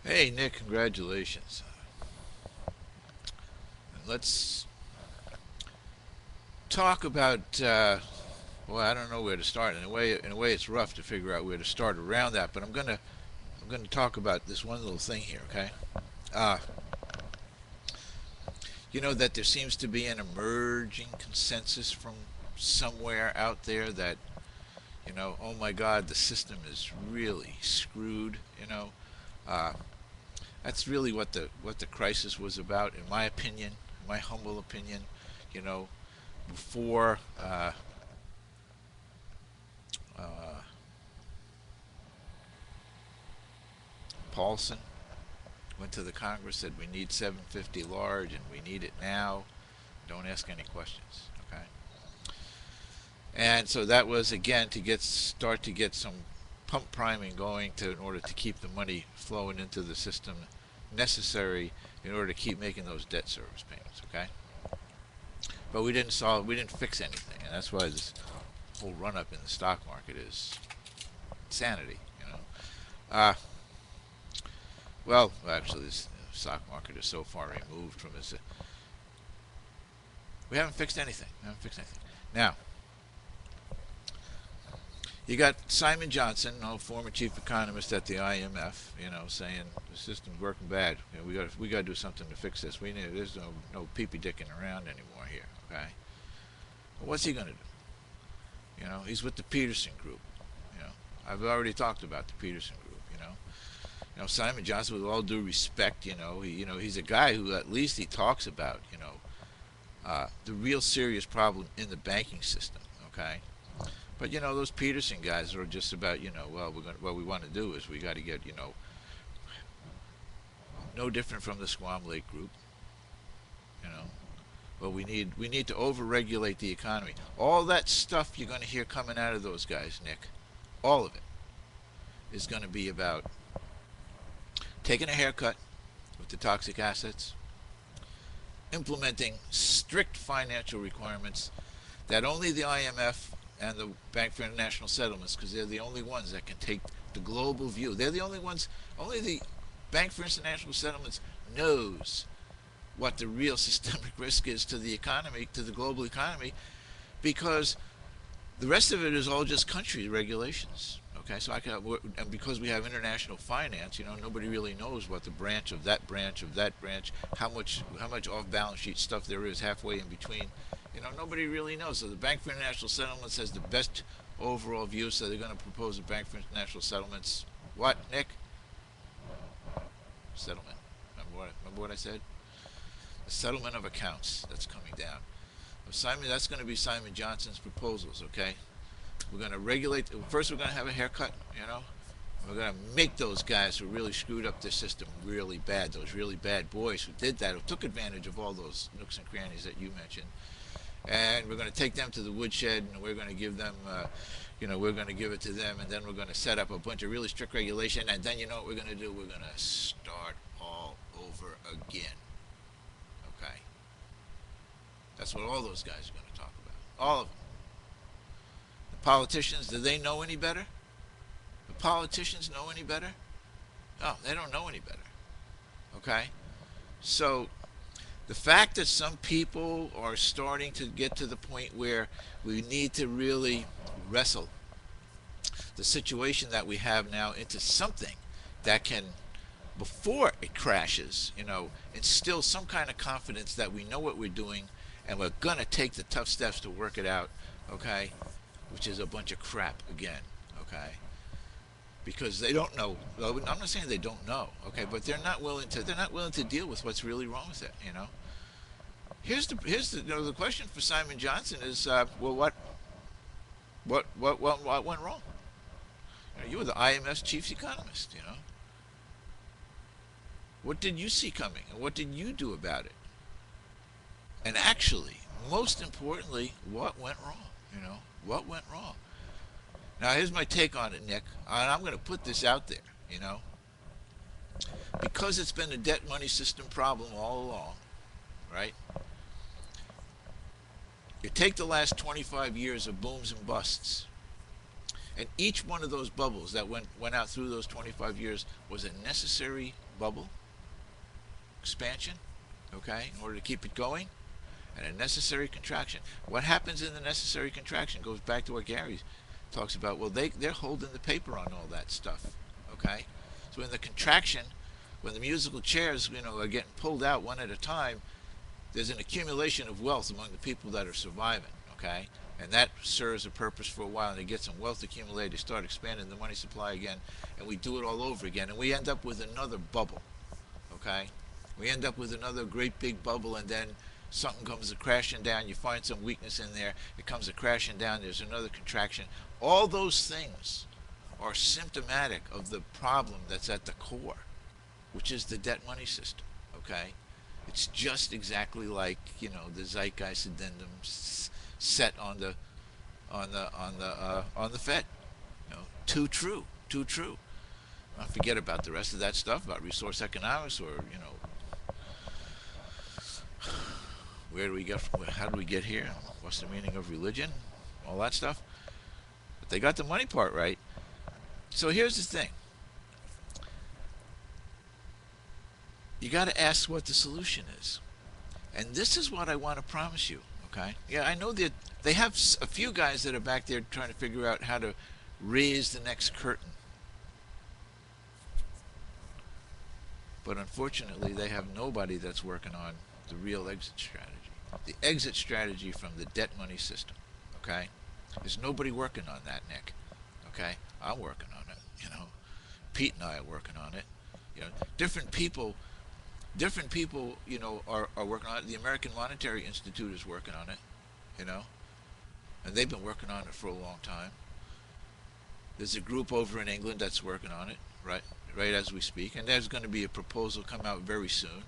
Hey, Nick, congratulations. Let's talk about. Well, I don't know where to start. In a way, it's rough to figure out where to start around that. But I'm gonna talk about this one little thing here. Okay. Uh, you know that there seems to be an emerging consensus from somewhere out there that oh my God, the system is really screwed. Uh, that's really what the crisis was about, in my opinion, my humble opinion. You know, before uh, Paulson went to the Congress, said we need 750 large and we need it now. Don't ask any questions. Okay, and so that was again to start to get some pump priming going in order to keep the money flowing into the system necessary in order to keep making those debt service payments. Okay, but we didn't fix anything, and that's why this whole run up in the stock market is insanity. Uh, well, actually, this stock market is so far removed from this. We haven't fixed anything. We haven't fixed anything. Now, you got Simon Johnson, former chief economist at the IMF, saying the system's working bad. We got to do something to fix this. There's no peepee dicking around anymore here. Okay, well, what's he going to do? He's with the Peterson Group. I've already talked about the Peterson Group. Simon Johnson, with all due respect, he's a guy who at least he talks about, the real serious problem in the banking system. Okay, but those Peterson guys are just about, well, what we want to do is we got to get, no different from the Squam Lake Group, you know. Well, we need to overregulate the economy. All that stuff you're going to hear coming out of those guys, Nick, all of it is going to be about taking a haircut with the toxic assets, implementing strict financial requirements that only the IMF and the Bank for International Settlements, because they're the only ones that can take the global view. They're the only ones, only the Bank for International Settlements knows what the real systemic risk is to the economy, to the global economy, because the rest of it is all just country regulations. Okay, so and because we have international finance, nobody really knows what the branch of that branch of that branch, how much off-balance sheet stuff there is halfway in between. Nobody really knows. So the Bank for International Settlements has the best overall view. So they're going to propose a Bank for International Settlements. What, Nick? Settlement. Remember what I said? A settlement of accounts that's coming down. That's going to be Simon Johnson's proposals. Okay, we're going to regulate. First, we're going to have a haircut. We're going to make those guys who really screwed up the system really bad. Those really bad boys who did that, who took advantage of all those nooks and crannies that you mentioned. And we're going to take them to the woodshed, and we're going to give them, we're going to give it to them, and then we're going to set up a bunch of really strict regulation, and then you know what we're going to do? We're going to start all over again. Okay? That's what all those guys are going to talk about. All of them. The politicians, do they know any better? The politicians know any better? No, they don't know any better. Okay? So the fact that some people are starting to get to the point where we need to really wrestle the situation that we have now into something that can, before it crashes, instill some kind of confidence that we know what we're doing and we're going to take the tough steps to work it out, okay? Which is a bunch of crap again, okay? Because they don't know. Well, I'm not saying they don't know, okay, but they're not willing to deal with what's really wrong with it. Here's the question for Simon Johnson is, well, what went wrong? You were the IMF's chief economist. What did you see coming, and what did you do about it? And actually, most importantly, what went wrong? What went wrong? Now, here's my take on it, Nick, and I'm going to put this out there. Because it's been a debt money system problem all along, right? You take the last 25 years of booms and busts, And each one of those bubbles that went out through those 25 years was a necessary bubble expansion, okay, in order to keep it going, and a necessary contraction. What happens in the necessary contraction goes back to what Gary talks about. Well, they're holding the paper on all that stuff, okay? So in the contraction, when the musical chairs, are getting pulled out one at a time, there's an accumulation of wealth among the people that are surviving, okay? And that serves a purpose for a while, and they get some wealth accumulated, they start expanding the money supply again, and we do it all over again, and we end up with another bubble, okay? We end up with another great big bubble, and then something comes crashing down, you find some weakness in there, it comes crashing down, there's another contraction. All those things are symptomatic of the problem that's at the core, which is the debt money system, okay? It's just exactly like, the Zeitgeist addendum set on the Fed. Too true. Don't forget about the rest of that stuff about resource economics, or where do we get from, how do we get here? What's the meaning of religion? All that stuff. But they got the money part right. So here's the thing. You got to ask what the solution is. And this is what I want to promise you, okay? Yeah, I know that they have a few guys that are back there trying to figure out how to raise the next curtain. But unfortunately, they have nobody that's working on the real exit strategy. The exit strategy from the debt money system, okay? There's nobody working on that, Nick, okay? I'm working on it, Pete and I are working on it. Different people, are working on it. The American Monetary Institute is working on it, and they've been working on it for a long time. There's a group over in England that's working on it, right as we speak, and there's going to be a proposal come out very soon.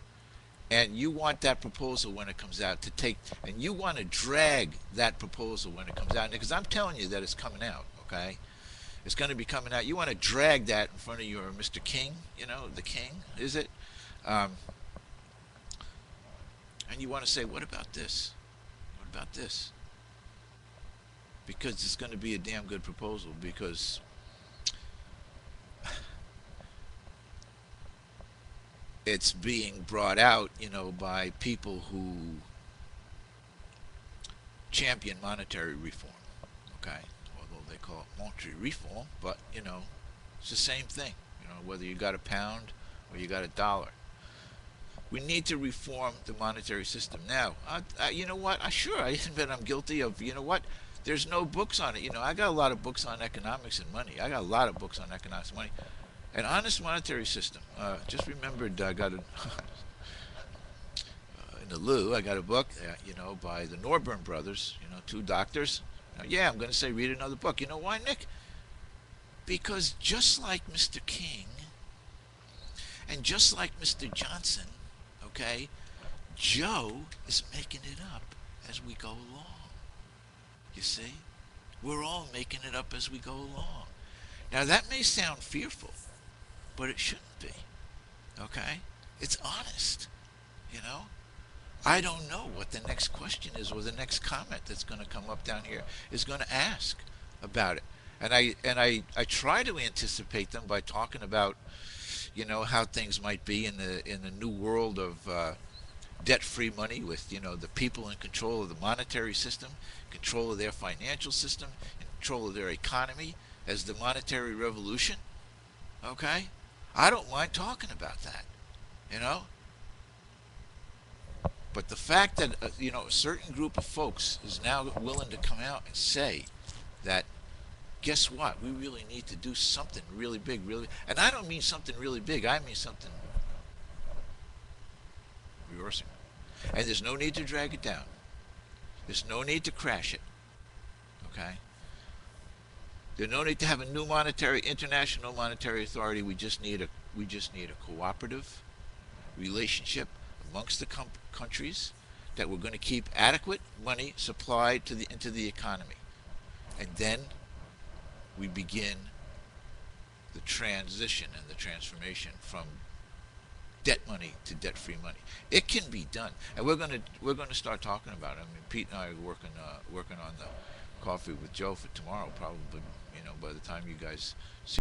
And you want that proposal when it comes out to take, and you want to drag that proposal when it comes out, because I'm telling you that it's coming out, okay? It's going to be coming out. You want to drag that in front of your Mr. King, the King, is it? And you want to say, what about this? What about this? Because it's going to be a damn good proposal, because it's being brought out, by people who champion monetary reform, okay? Although they call it monetary reform, but, it's the same thing, whether you got a pound or you got a dollar. We need to reform the monetary system. Now, you know what? I admit I'm guilty of, there's no books on it. I got a lot of books on economics and money. I got a lot of books on economics and money. An honest monetary system. Just remembered I got in the loo, I got a book, by the Norburn brothers, two doctors. I'm going to say read another book. You know why, Nick? Because just like Mr. King and just like Mr. Johnson, okay, Joe is making it up as we go along. You see? We're all making it up as we go along. Now that may sound fearful, but it shouldn't be, okay? It's honest, I don't know what the next question is, or the next comment that's going to come up down here is going to ask about it. And I try to anticipate them by talking about, how things might be in the new world of debt-free money, with, the people in control of the monetary system, control of their financial system, control of their economy as the monetary revolution, okay? I don't mind talking about that, But the fact that, a certain group of folks is now willing to come out and say that, guess what? We really need to do something really big, and I don't mean something really big. I mean something reversing. And there's no need to drag it down. There's no need to crash it, okay? There's no need to have a new international monetary authority. We just need a cooperative relationship amongst the countries that we're going to keep adequate money supplied into the economy, and then we begin the transition and the transformation from debt money to debt-free money. It can be done, and we're going to start talking about it. I mean, Pete and I are working on the coffee with Joe for tomorrow, probably, by the time you guys see